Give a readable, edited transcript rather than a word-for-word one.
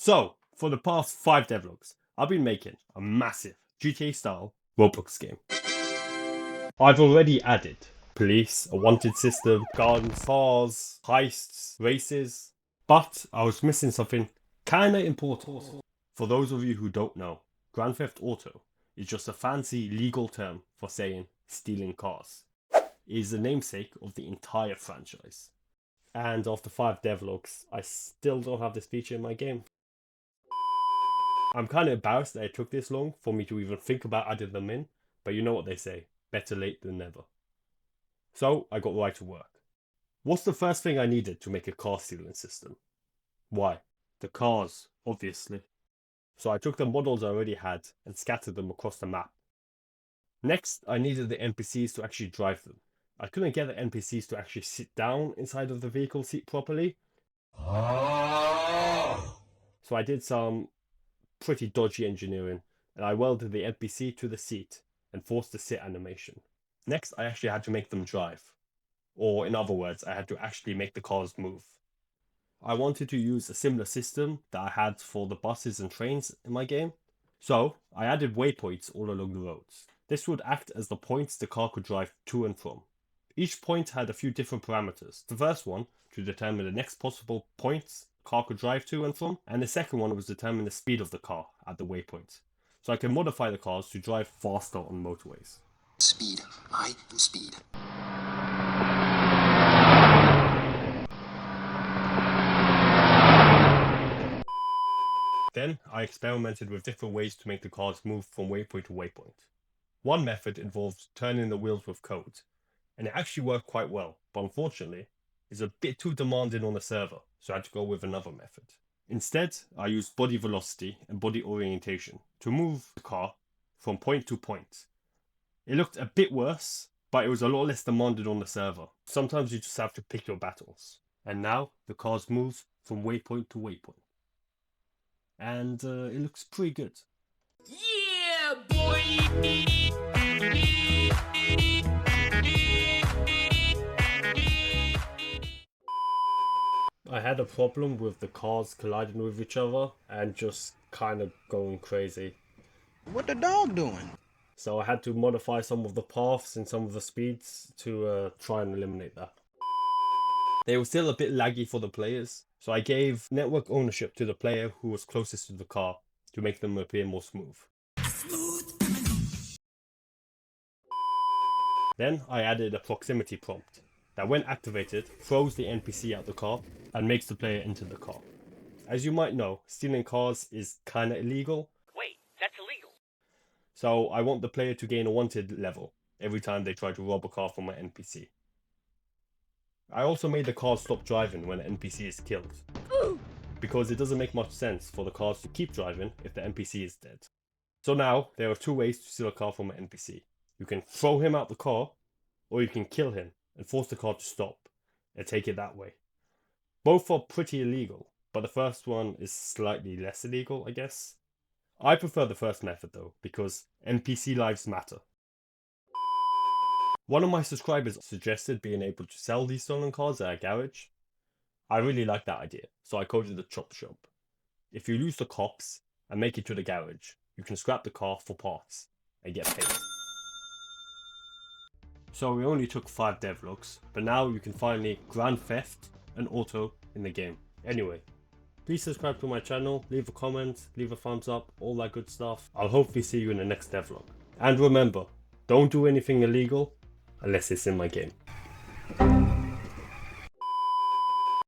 So, for the past 5 devlogs, I've been making a massive GTA-style Roblox game. I've already added police, a wanted system, guns, cars, heists, races, but I was missing something kinda important. For those of you who don't know, Grand Theft Auto is just a fancy legal term for saying stealing cars. It is the namesake of the entire franchise. And after 5 devlogs, I still don't have this feature in my game. I'm kind of embarrassed that it took this long for me to even think about adding them in, but you know what they say, better late than never. So I got right to work. What's the first thing I needed to make a car stealing system? Why? The cars, obviously. So I took the models I already had and scattered them across the map. Next, I needed the NPCs to actually drive them. I couldn't get the NPCs to actually sit down inside of the vehicle seat properly. So I did some pretty dodgy engineering, and I welded the NPC to the seat and forced the sit animation. Next, I actually had to make them drive. Or in other words, I had to actually make the cars move. I wanted to use a similar system that I had for the buses and trains in my game. So I added waypoints all along the roads. This would act as the points the car could drive to and from. Each point had a few different parameters. The first one to determine the next possible points the car could drive to and from, and the second one was determine the speed of the car at the waypoint. So I can modify the cars to drive faster on motorways. Speed. I am speed. Then I experimented with different ways to make the cars move from waypoint to waypoint. One method involves turning the wheels with code, and it actually worked quite well, but unfortunately, it's a bit too demanding on the server, so I had to go with another method. Instead, I used body velocity and body orientation to move the car from point to point. It looked a bit worse, but it was a lot less demanding on the server. Sometimes you just have to pick your battles. And now, the cars move from waypoint to waypoint. And it looks pretty good. Yeah, boy! I had a problem with the cars colliding with each other and just kind of going crazy. What the dog doing? So I had to modify some of the paths and some of the speeds to try and eliminate that. They were still a bit laggy for the players, so I gave network ownership to the player who was closest to the car to make them appear more smooth. Then I added a proximity prompt that, when activated, throws the NPC out the car and makes the player enter the car. As you might know, stealing cars is kinda illegal. Wait, that's illegal. So I want the player to gain a wanted level every time they try to rob a car from an NPC. I also made the cars stop driving when an NPC is killed, because it doesn't make much sense for the cars to keep driving if the NPC is dead. So now there are 2 ways to steal a car from an NPC. You can throw him out the car, or you can kill him and force the car to stop and take it that way. Both are pretty illegal, but the first one is slightly less illegal, I guess. I prefer the first method though, because NPC lives matter. One of my subscribers suggested being able to sell these stolen cars at a garage. I really like that idea, so I coded the chop shop. If you lose the cops and make it to the garage, you can scrap the car for parts and get paid. So we only took 5 devlogs, but now you can finally Grand Theft and Auto in the game. Anyway, please subscribe to my channel, leave a comment, leave a thumbs up, all that good stuff. I'll hopefully see you in the next devlog. And remember, don't do anything illegal unless it's in my game.